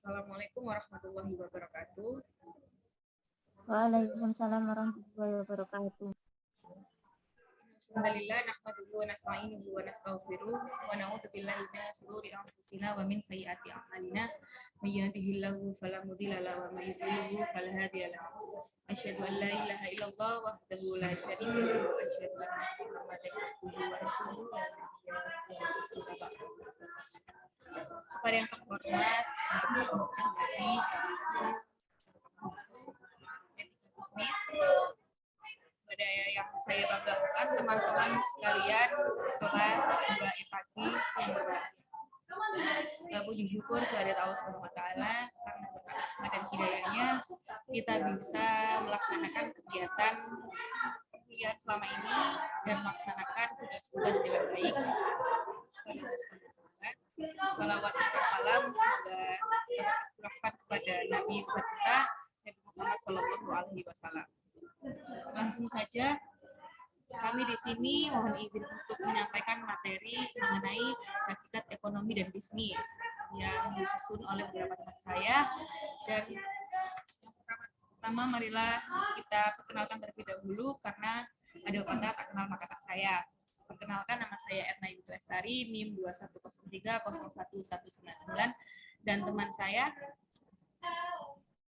Assalamualaikum warahmatullahi wabarakatuh. Waalaikumsalam warahmatullahi wabarakatuh. Alhamdulillah nahmaduhu wa nasta'inuhu wa nastaghfiruh wa na'udzu billahi min shururi anfusina wa min sayyiati a'malina. May yahdihillahu fala mudilla lahu wa may yudlilhu fala hadiya lahu. Asyhadu an la ilaha illallah wahdahu la syarika lahu wa asyhadu anna Muhammadan abduhu wa rasuluhu la nabiyya ba'dahu. Kepada yang terhormat, Cahbadi selaku etika bisnis, pada yang saya banggakan teman-teman sekalian kelas 2 pagi yang berbahagia. Puji syukur kehadirat Allah Subhanahu wa taala karena berkat rahmat dan hidayahnya kita bisa melaksanakan kegiatan kuliah selama ini dan melaksanakan tugas-tugas dengan baik. Salawat serta salam semoga tercurahkan kepada Nabi besar kita Nabi Muhammad Shallallahu Alaihi Wasallam. Langsung saja, kami di sini mohon izin untuk menyampaikan materi mengenai hakikat ekonomi dan bisnis yang disusun oleh beberapa teman saya. Dan yang pertama marilah kita perkenalkan terlebih dahulu karena ada pepatah tak kenal maka tak sayang. Perkenalkan, nama saya Etna Ibu Lestari, NIM 21030199, dan teman saya.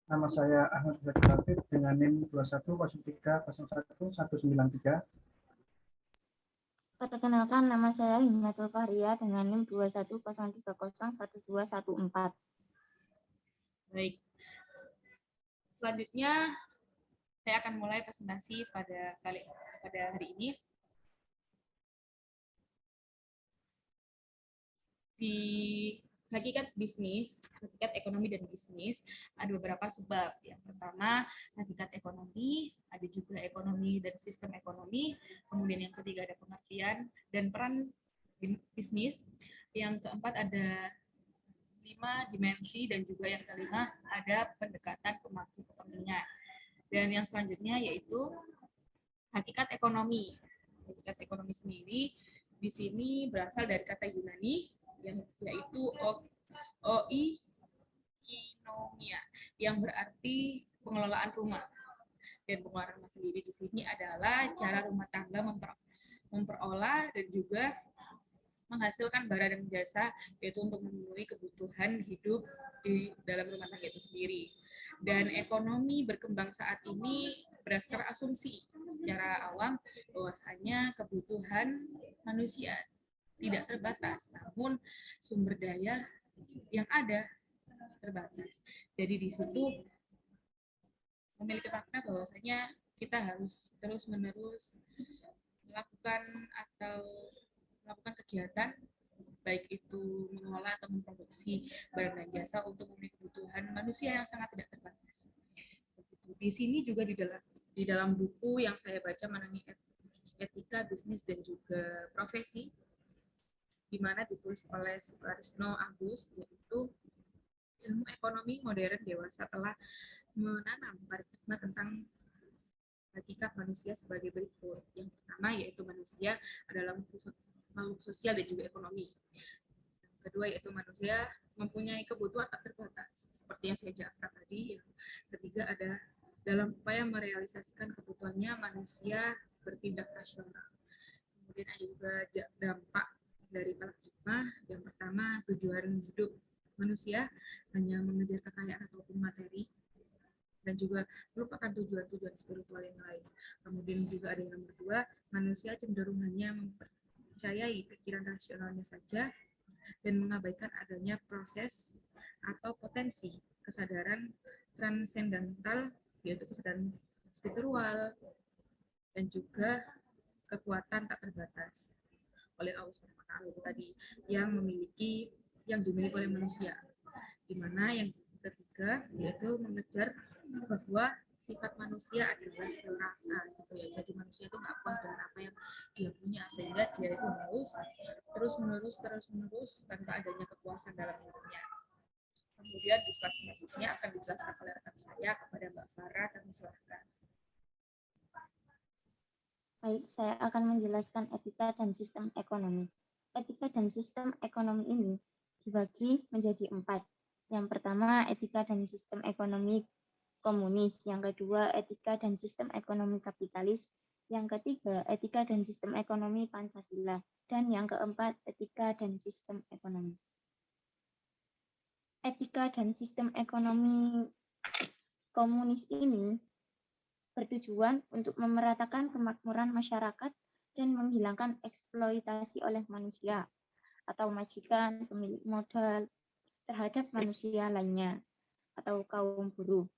Nama saya Ahmad Zakilatif dengan NIM 2103010193. Perkenalkan, nama saya Himatul Fahria dengan NIM 2103011214. Baik. Selanjutnya saya akan mulai presentasi pada hari ini. Di hakikat bisnis, hakikat ekonomi dan bisnis, ada beberapa subbab. Yang pertama, hakikat ekonomi, ada juga ekonomi dan sistem ekonomi. Kemudian yang ketiga ada pengertian dan peran bisnis. Yang keempat ada 5 dimensi, dan juga yang kelima ada pendekatan pemangku kepentingan. Dan yang selanjutnya yaitu hakikat ekonomi. Hakikat ekonomi sendiri di sini berasal dari kata Yunani yaitu oikonomia, yang berarti pengelolaan rumah. Dan pengelolaan rumah sendiri di sini adalah cara rumah tangga memperolah dan juga menghasilkan barang dan jasa, yaitu untuk memenuhi kebutuhan hidup di dalam rumah tangga itu sendiri. Dan ekonomi berkembang saat ini berdasarkan asumsi secara awam bahwasanya kebutuhan manusia tidak terbatas, namun sumber daya yang ada terbatas. Jadi di situ memiliki makna bahwasanya kita harus terus-menerus melakukan kegiatan, baik itu mengolah atau memproduksi barang dan jasa untuk memenuhi kebutuhan manusia yang sangat tidak terbatas. Di sini juga di dalam buku yang saya baca mengenai etika bisnis dan juga profesi, di mana ditulis oleh Sukarisno Agus, yaitu ilmu ekonomi modern dewasa telah menanam paradigma tentang hakikat manusia sebagai berikut. Yang pertama yaitu manusia adalah makhluk sosial dan juga ekonomi. Yang kedua yaitu manusia mempunyai kebutuhan tak terbatas, seperti yang saya jelaskan tadi. Yang ketiga ada dalam upaya merealisasikan kebutuhannya manusia bertindak rasional. Kemudian ada juga dampak dari paradigma. Yang pertama, tujuan hidup manusia hanya mengejar kekayaan ataupun materi, dan juga melupakan tujuan-tujuan spiritual yang lain. Kemudian juga ada yang nomor 2, manusia cenderung hanya mempercayai pikiran rasionalnya saja dan mengabaikan adanya proses atau potensi kesadaran transendental, yaitu kesadaran spiritual dan juga kekuatan tak terbatas oleh Allah Subhanahu wa taala tadi yang dimiliki oleh manusia. Di mana yang ketiga yaitu mengejar bahwa sifat manusia adalah serakah, gitu ya. Jadi manusia itu nggak puas dengan apa yang dia punya, sehingga dia itu harus terus menerus tanpa adanya kepuasan dalam hidupnya. Kemudian di slide selanjutnya akan dijelaskan oleh rekan saya kepada Mbak Farah, kami silakan. Baik, saya akan menjelaskan etika dan sistem ekonomi. Etika dan sistem ekonomi ini dibagi menjadi 4, Yang pertama, etika dan sistem ekonomi komunis. Yang kedua, etika dan sistem ekonomi kapitalis. Yang ketiga, etika dan sistem ekonomi Pancasila. Dan yang keempat, etika dan sistem ekonomi. Etika dan sistem ekonomi komunis ini bertujuan untuk memeratakan kemakmuran masyarakat dan menghilangkan eksploitasi oleh manusia atau majikan, pemilik modal terhadap manusia lainnya atau kaum buruh.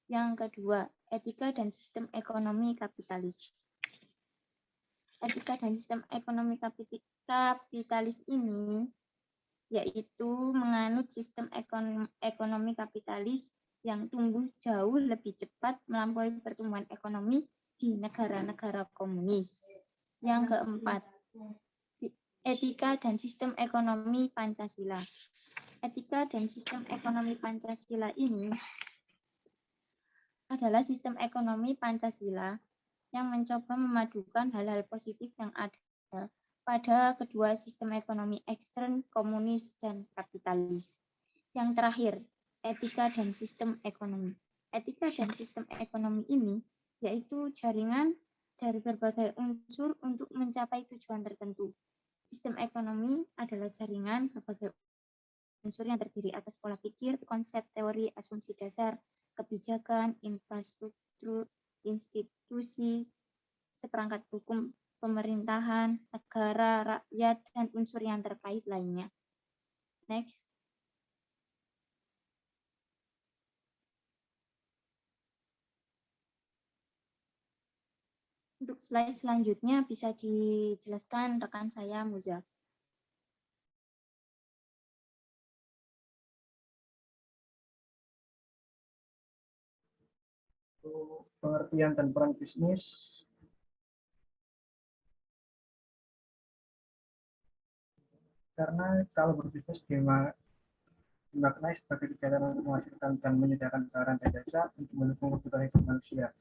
Yang kedua, etika dan sistem ekonomi kapitalis. Etika dan sistem ekonomi kapitalis ini yaitu menganut sistem ekonomi kapitalis yang tumbuh jauh lebih cepat melampaui pertumbuhan ekonomi di negara-negara komunis. Yang keempat, etika dan sistem ekonomi Pancasila. Etika dan sistem ekonomi Pancasila ini adalah sistem ekonomi Pancasila yang mencoba memadukan hal-hal positif yang ada pada kedua sistem ekonomi ekstern, komunis, dan kapitalis. Yang terakhir, etika dan sistem ekonomi. Etika dan sistem ekonomi ini yaitu jaringan dari berbagai unsur untuk mencapai tujuan tertentu. Sistem ekonomi adalah jaringan berbagai unsur yang terdiri atas pola pikir, konsep, teori, asumsi dasar, kebijakan, infrastruktur, institusi, seperangkat hukum, pemerintahan, negara, rakyat, dan unsur yang terkait lainnya. Next. Untuk slide selanjutnya bisa dijelaskan rekan saya, Muza. Pengertian dan peran bisnis. Karena kalau berbisnis dimaknai sebagai kegiatan untuk menghasilkan dan menyediakan barang dan jasa untuk mendukung kebutuhan hidup manusia.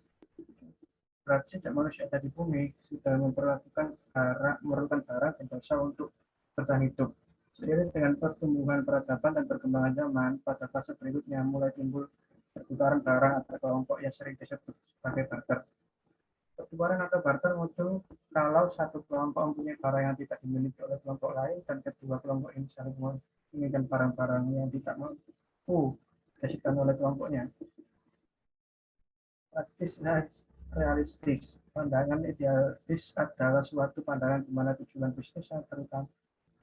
Berarti sejak manusia ada di bumi sudah memerlukan barang dan jasa untuk bertahan hidup. Seiring dengan pertumbuhan peradaban dan perkembangan zaman, pada fase berikutnya mulai timbul pertukaran barang atau kelompok yang sering disebut sebagai barter. Pertukaran atau barter muncul kalau satu kelompok mempunyai barang yang tidak dimiliki oleh kelompok lain dan kedua kelompok ini saling menginginkan barang-barang yang tidak mampu dihasilkan oleh kelompoknya. Praktis realistis. Pandangan idealis adalah suatu pandangan di mana tujuan bisnis yang terutama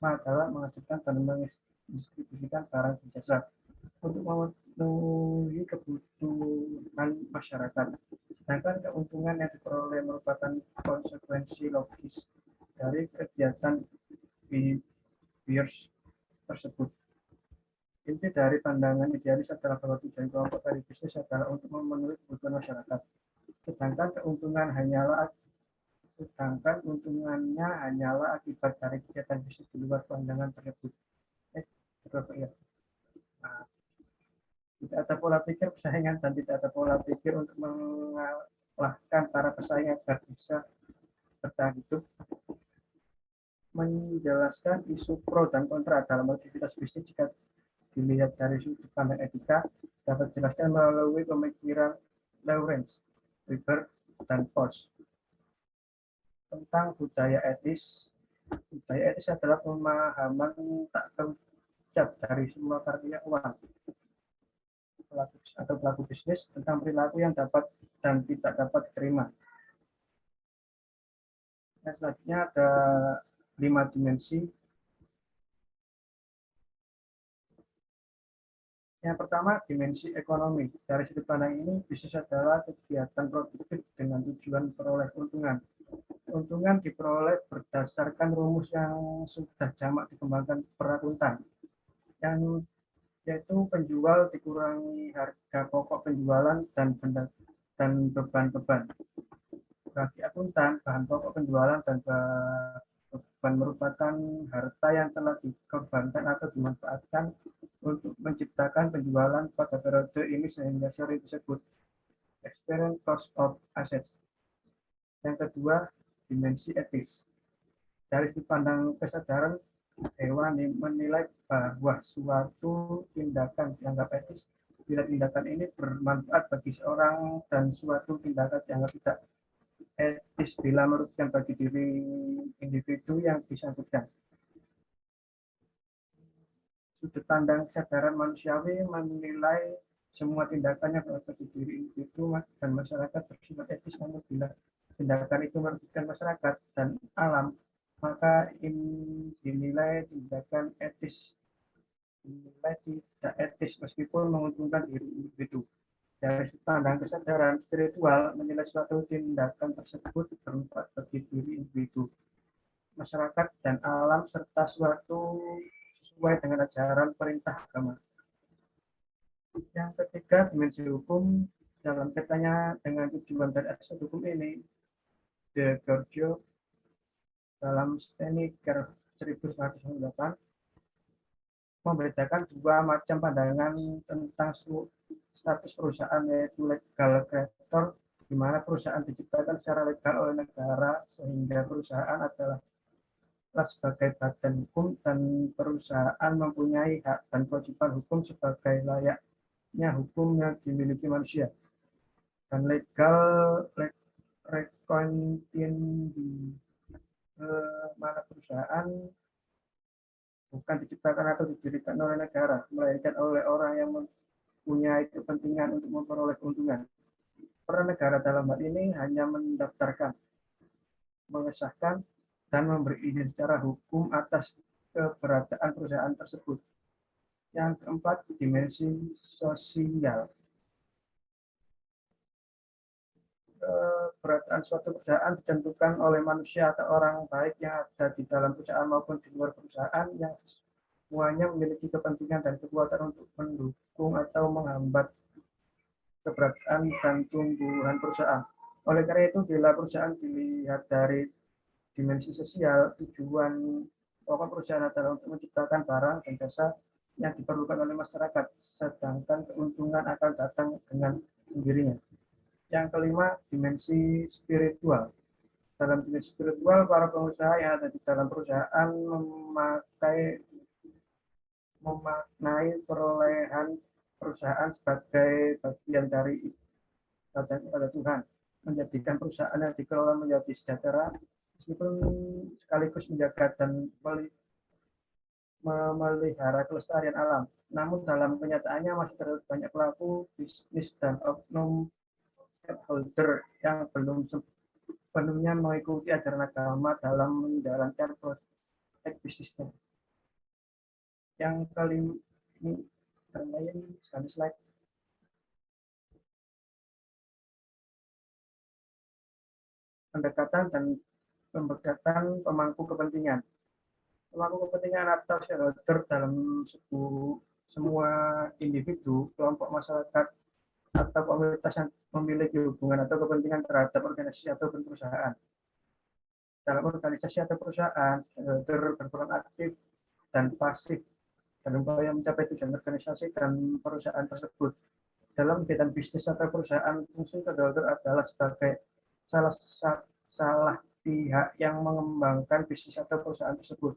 adalah menghasilkan dan mendistribusikan barang dan jasa untuk memenuhi kebutuhan masyarakat. Sedangkan keuntungan yang diperoleh merupakan konsekuensi logis dari kegiatan bios tersebut. Inti dari pandangan idealis adalah bahwa tujuan kelompok dari bisnis adalah untuk memenuhi kebutuhan masyarakat. Sedangkan untungannya hanyalah akibat dari kegiatan bisnis di luar pandangan tersebut. Nah, tidak ada pola pikir persaingan dan tidak ada pola pikir untuk mengalahkan para pesaing agar bisa bertahan hidup. Menjelaskan isu pro dan kontra dalam aktivitas bisnis jika dilihat dari sudut pandang etika dapat dijelaskan melalui pemikiran Lawrence, Weber, dan Force tentang budaya etis. Budaya etis adalah pemahaman tak terucap dari semua karya uang atau pelaku bisnis tentang perilaku yang dapat dan tidak dapat diterima. Yang selanjutnya ada 5 dimensi. Yang pertama, dimensi ekonomi. Dari sudut pandang ini, bisnis adalah kegiatan produktif dengan tujuan peroleh keuntungan. Keuntungan diperoleh berdasarkan rumus yang sudah jamak dikembangkan perakuntan, yang yaitu penjual dikurangi harga pokok penjualan dan beban-beban. Bagi akuntan, bahan pokok penjualan dan beban merupakan harta yang telah dikorbankan atau dimanfaatkan untuk menciptakan penjualan pada periode ini sehingga sering disebut experience cost of assets. Yang kedua, dimensi etis. Dari sudut pandang kesadaran, dewan menilai bahwa suatu tindakan dianggap etis bila tindakan ini bermanfaat bagi seorang dan suatu tindakan dianggap tidak etis bila merugikan bagi diri individu yang disangkutkan. Sudut pandang kesadaran manusiawi menilai semua tindakannya bagi diri individu dan masyarakat bersifat etis, namun bila tindakan itu merugikan masyarakat dan alam, maka ini dinilai tindakan etis, dinilai tidak etis meskipun menguntungkan diri individu. Dari sudut pandang kesadaran spiritual menilai suatu tindakan tersebut bermanfaat bagi diri individu, masyarakat dan alam serta suatu sesuai dengan ajaran perintah agama. Yang ketiga, dimensi hukum dalam kaitannya dengan tujuan dan asal hukum ini, De Giorgio dalam Steniker 1998 membedakan dua macam pandangan tentang status perusahaan, yaitu legal creator, di mana perusahaan diciptakan secara legal oleh negara sehingga perusahaan adalah sebagai badan hukum dan perusahaan mempunyai hak dan kewajiban hukum sebagai layaknya hukum yang dimiliki manusia. Dan legal recontin di mana perusahaan bukan diciptakan atau didirikan oleh negara, melainkan oleh orang yang mempunyai kepentingan untuk memperoleh keuntungan. Peran negara dalam hal ini hanya mendaftarkan, mengesahkan, dan memberi izin secara hukum atas keberadaan perusahaan tersebut. Yang keempat, dimensi sosial. Keberadaan suatu perusahaan ditentukan oleh manusia atau orang baik yang ada di dalam perusahaan maupun di luar perusahaan yang semuanya memiliki kepentingan dan kekuatan untuk mendukung atau menghambat keberadaan dan tumbuhan perusahaan. Oleh karena itu, bila perusahaan dilihat dari dimensi sosial, tujuan pokok perusahaan adalah untuk menciptakan barang dan jasa yang diperlukan oleh masyarakat, sedangkan keuntungan akan datang dengan sendirinya. Yang kelima, dimensi spiritual. Dalam dimensi spiritual, para pengusaha yang ada di dalam perusahaan memaknai perolehan perusahaan sebagai bagian dari ibadah kepada Tuhan, menjadikan perusahaan yang dikelola menjadi sejahtera, meskipun sekaligus menjaga dan memelihara kelestarian alam. Namun dalam kenyataannya masih terdapat banyak pelaku bisnis dan oknum stakeholder yang belum sepenuhnya mengikuti ajaran agama dalam menjalankan praktek bisnisnya. Yang kelima, ini terlain sekali slide. Pendekatan dan pemberdayaan pemangku kepentingan. Pemangku kepentingan atau shareholder dalam semua individu, kelompok masyarakat, atau komunitas yang memiliki hubungan atau kepentingan terhadap organisasi atau perusahaan. Dalam organisasi atau perusahaan, shareholder berperan aktif dan pasif dalam upaya mencapai tujuan organisasi dan perusahaan tersebut. Dalam kegiatan bisnis atau perusahaan, fungsi shareholder adalah sebagai salah pihak yang mengembangkan bisnis atau perusahaan tersebut.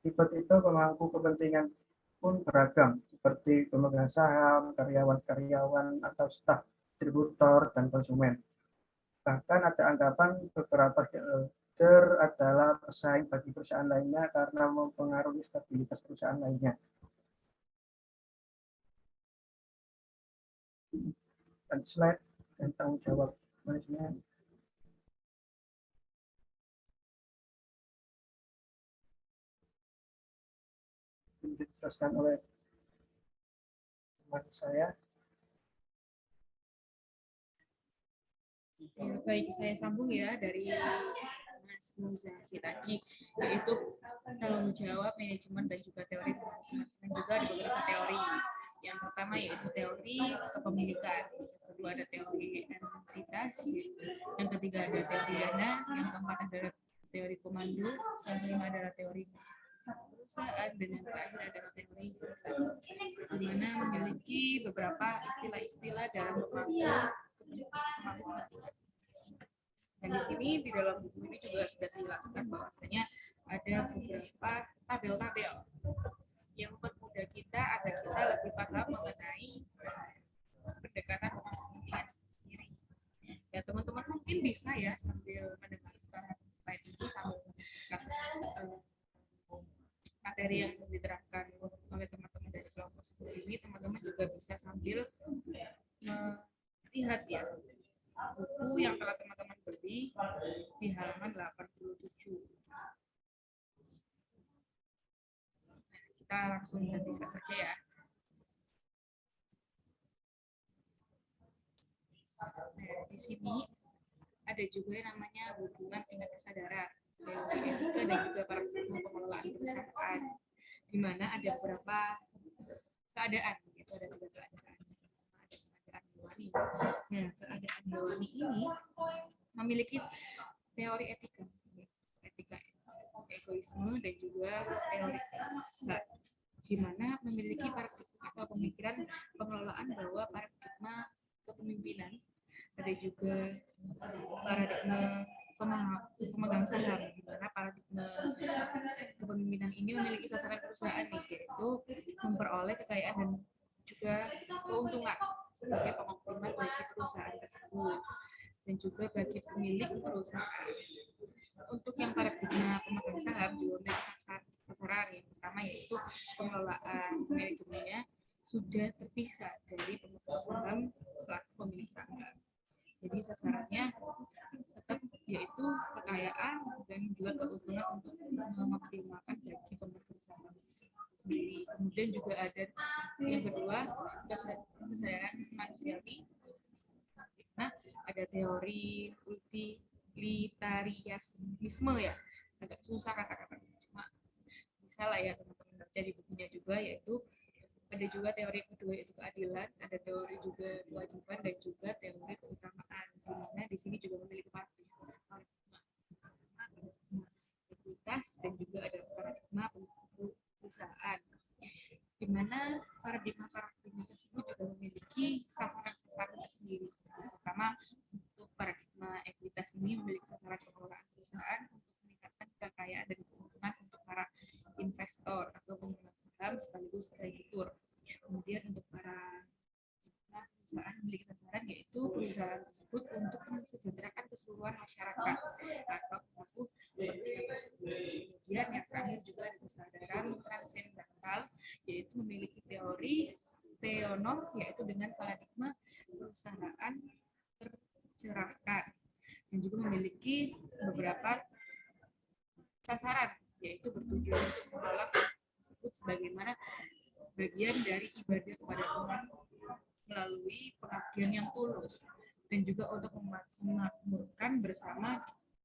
Tipe-tipe pemangku kepentingan pun beragam, seperti pemegang saham, karyawan-karyawan, atau staf, distributor, dan konsumen. Bahkan ada anggapan beberapa shareholder adalah pesaing bagi perusahaan lainnya karena mempengaruhi stabilitas perusahaan lainnya. Dan slide dan tanggung jawab manajemen. Dijelaskan oleh teman saya. Ya, baik, saya sambung ya dari Mas Muzaki tadi, yaitu tanggung jawab manajemen dan juga teori dan juga ada beberapa teori. Yang pertama yaitu teori kepemilikan, yang kedua ada teori entitas, yang ketiga ada teori dana, yang keempat adalah teori komando, yang kelima adalah teori perusahaan, dan yang terakhir adalah teori perusahaan, di mana memiliki beberapa istilah-istilah dalam pemangku kepentingan. Dan di sini di dalam buku ini juga sudah dijelaskan bahwasanya ada beberapa tabel-tabel yang mempermudah kita agar kita lebih paham mengenai pendekatan kepentingan sendiri. Ya, teman-teman mungkin bisa ya sambil mendengarkan slide ini sambil mendengarkan materi yang diterapkan oleh teman-teman dari kelompok 10 ini, teman-teman juga bisa sambil melihat ya buku yang telah teman-teman beli di halaman 87. Kita langsung ganti saja ya. Nah, di sini ada juga yang namanya hubungan tingkat kesadaran, teori etika dan juga paradigma pengelolaan perusahaan, di mana ada beberapa keadaan, yaitu ada 3 keadaan. Ada keadaan hewani. Nah, keadaan hewani ini memiliki teori etika, egoisme dan juga teori etika, di mana memiliki paradigma atau pemikiran pengelolaan bahwa paradigma kepemimpinan, ada juga paradigma pemegang saham, di mana paradigma kepemimpinan ini memiliki sasaran perusahaan nih, yaitu memperoleh kekayaan dan juga keuntungan sebagai pengoptimal bagi perusahaan tersebut dan juga bagi pemilik perusahaan. Untuk yang paradigma pemegang saham juga memiliki sasaran yang pertama, yaitu pengelolaan manajemennya sudah terpisah dari pemegang saham selaku pemilik saham. Jadi sasarannya tetap yaitu kekayaan dan juga keuntungan untuk mengoptimalkan bagi pemegang saham sendiri. Kemudian juga ada yang kedua, kesadaran manusiawi. Nah, ada teori utilitarianisme ya, agak susah kata-katanya, cuma bisa lah ya teman-teman baca di bukunya juga, yaitu ada juga teori kedua yaitu keadilan, ada teori juga kewajiban dan juga teori keutamaan, di mana di sini juga memiliki paradigma ekuitas dan juga ada paradigma perusahaan, di mana paradigma tersebut juga memiliki sasaran tersendiri. Pertama, untuk paradigma ekuitas ini memiliki sasaran pengelolaan perusahaan untuk meningkatkan kekayaan dan keuntungan untuk para investor atau pemegang saham sekaligus kreditur. Kemudian untuk para perusahaan memiliki sasaran yaitu perusahaan tersebut untuk mensejahterakan keseluruhan masyarakat atau pelaku kepentingan tersebut. Kemudian yang terakhir juga ada kesadaran transendental, yaitu memiliki teori teonom, yaitu dengan paradigma perusahaan tercerahkan dan juga memiliki beberapa sasaran, yaitu bertujuan untuk menolak tersebut sebagaimana bagian dari ibadah kepada Tuhan melalui pengabdian yang tulus dan juga untuk memakmurkan bersama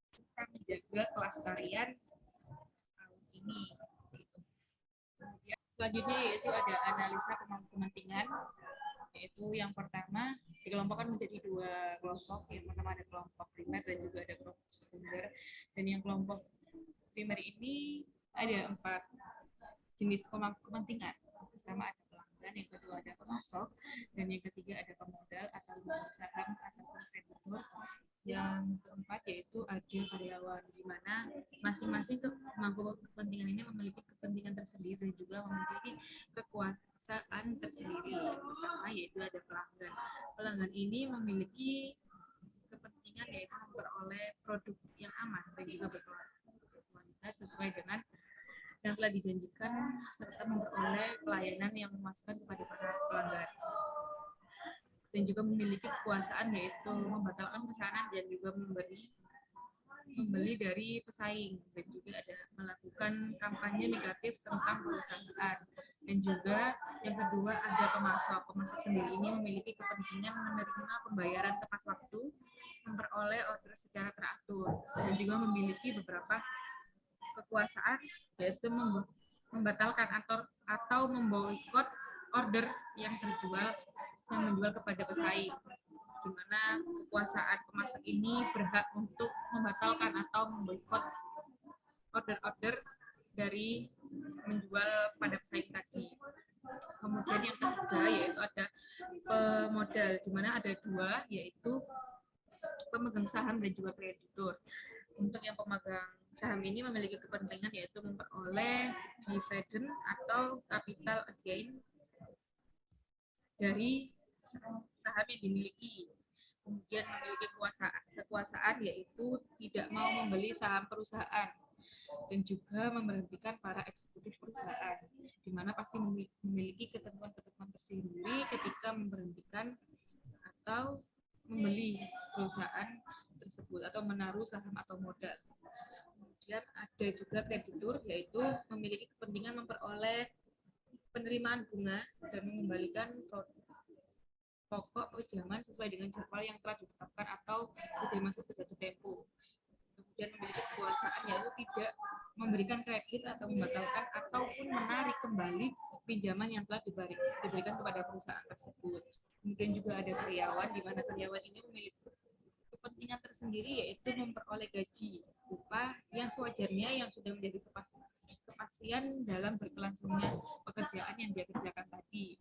serta menjaga kelestarian alam ini. Kemudian selanjutnya yaitu ada analisa kepentingan, yaitu yang pertama dikelompokkan menjadi 2 kelompok. Yang pertama ada kelompok primer dan juga ada kelompok sekunder, dan yang kelompok primer ini ada 4 jenis kepentingan. Pertama ada pelanggan, yang kedua ada pemasok, dan yang ketiga ada pemodal atau pemegang saham atau kreditur. Yang keempat yaitu ada karyawan, di mana masing-masing pemangku kepentingan ini memiliki kepentingan tersendiri dan juga memiliki kekuasaan tersendiri. Yang pertama yaitu ada pelanggan. Pelanggan ini memiliki kepentingan yaitu memperoleh produk yang aman dan juga berkualitas sesuai dengan yang telah dijanjikan serta memperoleh pelayanan yang memuaskan kepada para pelanggan, dan juga memiliki kekuasaan yaitu membatalkan pesanan dan juga membeli dari pesaing, dan juga ada melakukan kampanye negatif tentang perusahaan. Dan juga yang kedua ada pemasok. Pemasok sendiri ini memiliki kepentingan menerima pembayaran tepat waktu, memperoleh order secara teratur, dan juga memiliki beberapa kekuasaan yaitu membatalkan atau memboikot order yang menjual kepada pesaing, di mana kekuasaan pemasok ini berhak untuk membatalkan atau memboikot order-order dari menjual pada pesaing tadi. Kemudian yang ketiga yaitu ada pemodal, di mana ada 2 yaitu pemegang saham dan juga kreditur. Untuk yang pemegang saham ini memiliki kepentingan yaitu memperoleh dividen atau capital gain dari saham yang dimiliki. Kemudian memiliki kekuasaan yaitu tidak mau membeli saham perusahaan dan juga memberhentikan para eksekutif perusahaan, di mana pasti memiliki ketentuan-ketentuan tersendiri ketika memberhentikan atau membeli perusahaan tersebut atau menaruh saham atau modal. Kemudian ada juga kreditur, yaitu memiliki kepentingan memperoleh penerimaan bunga dan mengembalikan pokok pinjaman sesuai dengan jadwal yang telah ditetapkan atau sudah masuk ke jatuh tempo. Kemudian memiliki kekuasaan yaitu tidak memberikan kredit atau membatalkan ataupun menarik kembali pinjaman yang telah diberikan kepada perusahaan tersebut. Kemudian juga ada karyawan, di mana karyawan ini memiliki kepentingan tersendiri yaitu memperoleh gaji upah yang sewajarnya yang sudah menjadi kepastian dalam berkelangsungnya pekerjaan yang dia kerjakan tadi.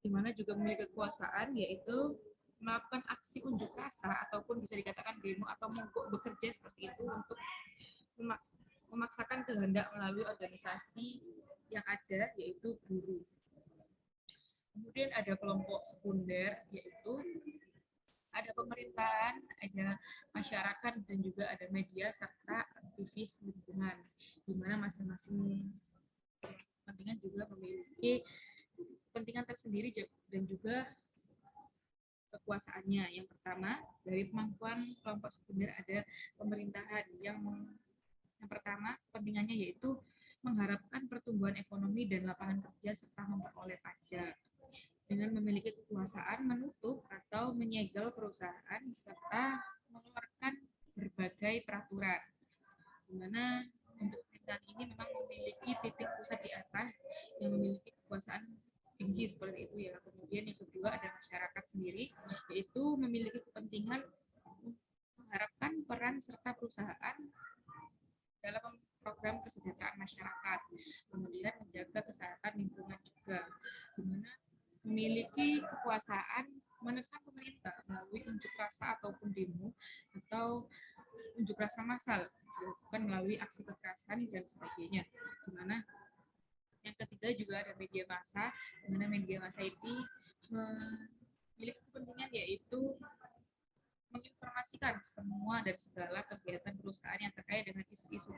Di mana juga memiliki kekuasaan yaitu melakukan aksi unjuk rasa ataupun bisa dikatakan demo atau mogok bekerja seperti itu untuk memaksakan kehendak melalui organisasi yang ada yaitu buruh. Kemudian ada kelompok sekunder yaitu ada pemerintahan, ada masyarakat dan juga ada media serta aktivis lingkungan, di mana masing-masing kepentingan juga memiliki kepentingan tersendiri dan juga kekuasaannya. Yang pertama, dari pemangkuan kelompok sekunder ada pemerintahan yang pertama kepentingannya yaitu mengharapkan pertumbuhan ekonomi dan lapangan kerja serta memperoleh pajak dengan memiliki kekuasaan menutup atau menyegel perusahaan serta mengeluarkan berbagai peraturan, di mana untuk pemerintahan ini memang memiliki titik pusat di atas yang memiliki kekuasaan tinggi seperti itu ya. Kemudian yang kedua ada masyarakat sendiri, yaitu memiliki kepentingan mengharapkan peran serta perusahaan dalam program kesejahteraan masyarakat, kemudian menjaga kesehatan lingkungan juga, di mana memiliki kekuasaan menekan pemerintah melalui unjuk rasa ataupun demo atau unjuk rasa massal dilakukan melalui aksi kekerasan dan sebagainya, di mana yang ketiga juga ada media massa, di mana media massa ini memiliki kepentingan yaitu menginformasikan semua dan segala kegiatan perusahaan yang terkait dengan isu-isu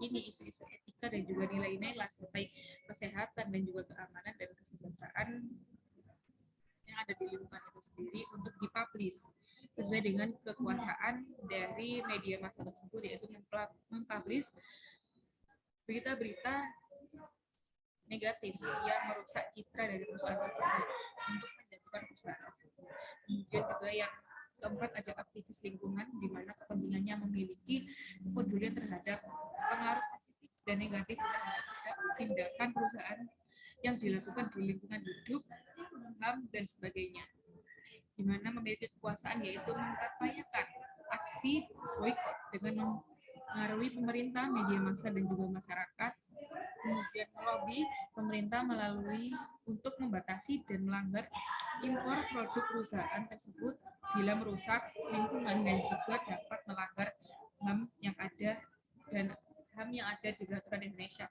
ini, isu-isu etika dan juga nilai-nilai serta kesehatan dan juga keamanan dan kesejahteraan yang ada di lingkungan itu sendiri untuk dipublish sesuai dengan kekuasaan dari media massa tersebut, yaitu mempublish berita-berita negatif yang merusak citra dari perusahaan tersebut untuk menjatuhkan perusahaan tersebut. Kemudian juga yang keempat ada aktivis lingkungan, di mana kepentingannya memiliki kepedulian terhadap pengaruh positif dan negatif terhadap tindakan perusahaan yang dilakukan di lingkungan hidup, HAM, dan sebagainya. Di mana memiliki kekuasaan yaitu mengkampanyekan aksi boikot dengan mempengaruhi pemerintah, media massa, dan juga masyarakat. Kemudian melobi pemerintah melalui untuk membatasi dan melanggar impor produk perusahaan tersebut bila merusak lingkungan dan juga dapat melanggar HAM yang ada dan HAM yang ada di peraturan Indonesia.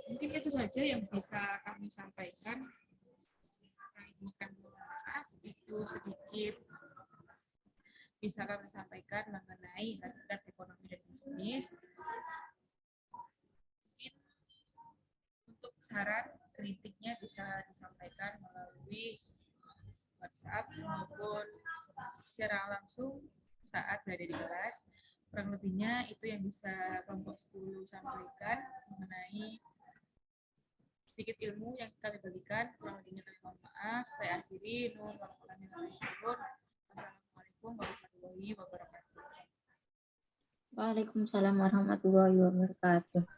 Mungkin itu saja yang bisa kami sampaikan. Maaf itu sedikit bisa kami sampaikan mengenai hakikat ekonomi dan bisnis. Untuk saran kritiknya bisa disampaikan melalui WhatsApp maupun secara langsung saat berada di kelas. Kurang lebihnya itu yang bisa kelompok 10 sampaikan mengenai sedikit ilmu yang kami bagikan. Kurang lebihnya kami mohon maaf. Saya akhiri. Wassalamualaikum warahmatullahi wabarakatuh. Waalaikumsalam warahmatullahi wabarakatuh.